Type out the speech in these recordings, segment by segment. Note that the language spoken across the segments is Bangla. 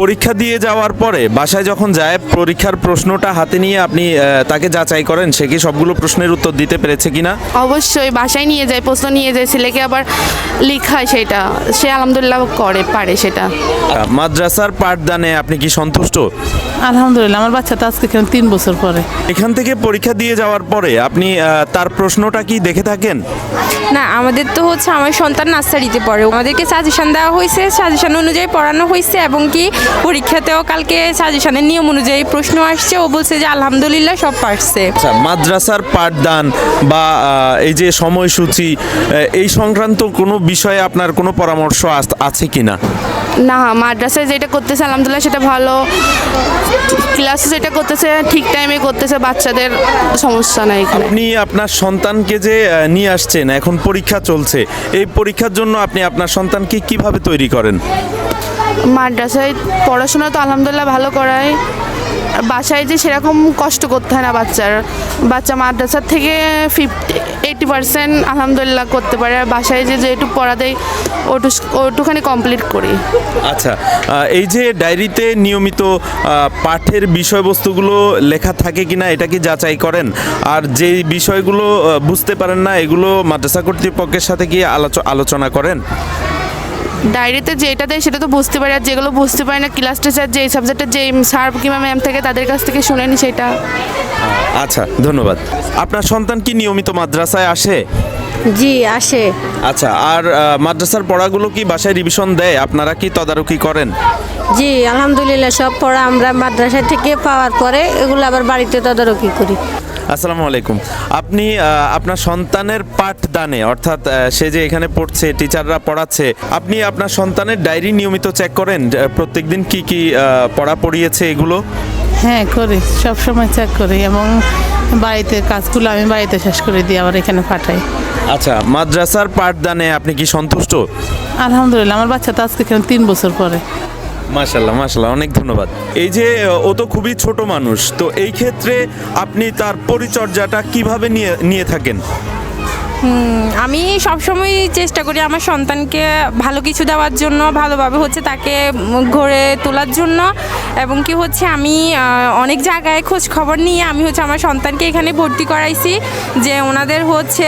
পরীক্ষা দিয়ে যাওয়ার পরে বাসায় যখন যায় পরীক্ষার প্রশ্নটা হাতে নিয়ে আপনি তাকে যাচাই করেন সে কি সবগুলো প্রশ্নের উত্তর দিতে পেরেছে কিনা? অবশ্যই বাসায় নিয়ে যায়, প্রশ্ন নিয়ে যায়, ছেলেকে আবার লেখায়, সেটা সে আলহামদুলিল্লাহ পারে সেটা। মাদ্রাসার পাঠদানে আপনি কি সন্তুষ্ট? আলহামদুলিল্লাহ, আমার বাচ্চা তো আজকে 3 বছর পরে। এখান থেকে পরীক্ষা দিয়ে যাওয়ার পরে আপনি তার প্রশ্নটা কি দেখে থাকেন? না, আমাদের তো হচ্ছে আমার সন্তান নার্সারিতে পড়ে, আমাদেরকে সাজেশন দেওয়া হয়েছে, সাজেশন অনুযায়ী পড়ানো হয়েছে এবং কি পরীক্ষাতেও কালকে সাজেশনের নিয়ম অনুযায়ী প্রশ্ন আসছে, ও বলছে যে আলহামদুলিল্লাহ সব পারছে। আচ্ছা, মাদ্রাসার পাঠদান বা এই যে সময়সূচি এই সংক্রান্ত কোনো বিষয়ে আপনার কোনো পরামর্শ আছে কিনা? না, মাদ্রাসায় যেটা করতেছে আলহামদুলিল্লাহ সেটা ভালো, ক্লাসে যেটা করতেছে ঠিক টাইমে করতেছে, বাচ্চাদের সমস্যা নাই এখানে। আপনি আপনার সন্তানকে যে নিয়ে আসছেন, এখন পরীক্ষা চলছে, এই পরীক্ষার জন্য আপনি আপনার সন্তানকে কিভাবে তৈরি করেন? মাদ্রাসায় পড়াশোনা তো আলহামদুলিল্লাহ ভালো করায়, বাসায় যে সেরকম কষ্ট করতে হয় না বাচ্চা মাদ্রাসার থেকে 80% আলহামদুলিল্লাহ করতে পারে, আর বাসায় যে যেটুকু পড়া দেয় ওটুখানি কমপ্লিট করি। আচ্ছা, এই যে ডায়েরিতে নিয়মিত পাঠের বিষয়বস্তুগুলো লেখা থাকে কিনা এটা কি যাচাই করেন? আর যে বিষয়গুলো বুঝতে পারেন না এগুলো মাদ্রাসা কর্তৃপক্ষের সাথে কি আলোচনা করেন? ডায়েরিতে যেটা দেয় সেটা তো বুঝতে পারি, আর যেগুলো বুঝতে পারি না ক্লাস টিচার যে সাবজেক্টের যে স্যার কিংবা ম্যাম থেকে তাদের কাছ থেকে শুনে নি সেটা। আচ্ছা, ধন্যবাদ। আপনার সন্তান কি নিয়মিত মাদ্রাসায় আসে? জি, আসে। আচ্ছা, আর মাদ্রাসার পড়াগুলো কি বাসায় রিভিশন দেয়? আপনারা কি তদারকি করেন? জি, আলহামদুলিল্লাহ সব পড়া আমরা মাদ্রাসা থেকে পাওয়ার পরে এগুলো আবার বাড়িতে তদারকি করি। আসসালামু আলাইকুম। আপনি আপনার সন্তানের পাঠদানে অর্থাৎ সে যে এখানে পড়ছে, টিচাররা পড়াচ্ছে, আপনি আপনার সন্তানের ডায়েরি নিয়মিত চেক করেন প্রত্যেকদিন কি কি পড়া পড়িয়েছে এগুলো? হ্যাঁ, করি, সব সময় চেক করি এবং বাড়িতে কাজগুলো আমি বাড়িতে শেষ করে দিই, আবার এখানে পাঠাই। আচ্ছা, মাদ্রাসার পাঠদানে আপনি কি সন্তুষ্ট? আলহামদুলিল্লাহ, আমার বাচ্চা তো আজকে 3 বছর পরে। মাশাল্লাহ মাশাল্লাহ, অনেক ধন্যবাদ। এই যে ও তো খুবই ছোট মানুষ, তো এই ক্ষেত্রে আপনি তার পরিচর্যাটা কিভাবে নিয়ে থাকেন? আমি সবসময় চেষ্টা করি আমার সন্তানকে ভালো কিছু দেওয়ার জন্য, ভালোভাবে হচ্ছে তাকে গড়ে তোলার জন্য, এবং কি হচ্ছে আমি অনেক জায়গায় খোঁজ খবর নিয়ে আমি হচ্ছে আমার সন্তানকে এখানে ভর্তি করাইছি, যে ওনাদের হচ্ছে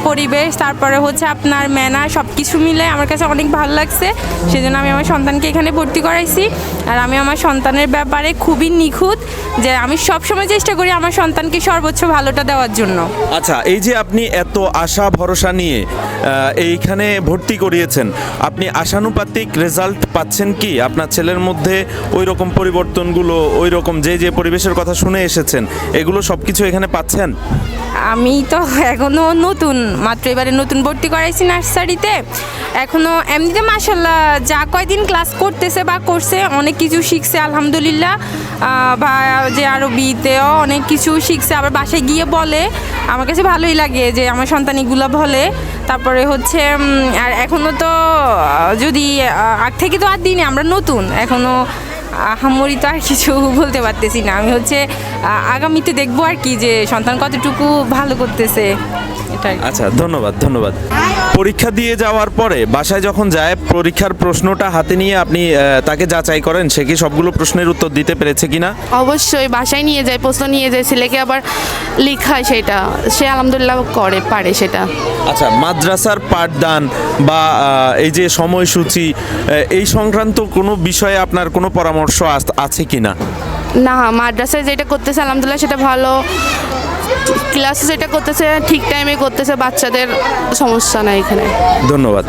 পরিবেশ, তারপরে হচ্ছে আপনার ম্যানার সব কিছু মিলে আমার কাছে অনেক ভালো লাগছে, সেজন্য আমি আমার সন্তানকে এখানে ভর্তি করাইছি। আর আমি আমার সন্তানের ব্যাপারে খুবই নিখুঁত, যে আমি সবসময় চেষ্টা করি আমার সন্তানকে সর্বোচ্চ ভালোটা দেওয়ার জন্য। আচ্ছা, এই যে আপনি এত আশা ভরসা নিয়ে এইখানে ভর্তি করিয়েছেন, আপনি আশানুপাতিক রেজাল্ট পাচ্ছেন কি? আপনার ছেলের মধ্যে ওই রকম পরিবর্তনগুলো, ওই রকম যে পরিবেশের কথা শুনে এসেছেন এগুলো সব কিছু এখানে পাচ্ছেন? আমি তো এখনও নতুন, মাত্র এবারে নতুন ভর্তি করাইছি নার্সারিতে, এখনও এমনিতে মাশাল্লাহ যা কয়দিন ক্লাস করতেছে বা করছে অনেক কিছু শিখছে আলহামদুলিল্লাহ, বা যে আরবিতেও অনেক কিছু শিখছে, আবার বাসায় গিয়ে বলে, আমার কাছে ভালোই লাগে যে আমার সন্তান এগুলো বলে। তারপরে হচ্ছে আর এখনও তো যদি আগ থেকে তো আর দিনে আমরা নতুন, এখনও আহামরি তো আর কিছু বলতে পারতেছি না। আমি হচ্ছে আগামীতে দেখবো আর কি যে সন্তান কতটুকু ভালো করতেছে, এটাই। আচ্ছা, ধন্যবাদ। পরীক্ষা দিয়ে যাওয়ার পরে বাসায় যখন যায় পরীক্ষার প্রশ্নটা হাতে নিয়ে আপনি তাকে যাচাই করেন সে কি সবগুলো প্রশ্নের উত্তর দিতে পেরেছে কিনা? অবশ্যই বাসায় নিয়ে যায়, প্রশ্ন নিয়ে যায়, ছেলেকে আবার লেখায়, সেটা সে আলহামদুলিল্লাহ পারে সেটা। আচ্ছা, মাদ্রাসার পাঠদান বা এই যে সময়সূচি এই সংক্রান্ত কোনো বিষয়ে আপনার কোনো পরামর্শ আছে কিনা? না, মাদ্রাসায় যেটা করতেছে আলহামদুলিল্লাহ সেটা ভালো, ক্লাসে যেটা করতেছে ঠিক টাইমে করতেছে, বাচ্চাদের সমস্যা নাই এখানে। ধন্যবাদ।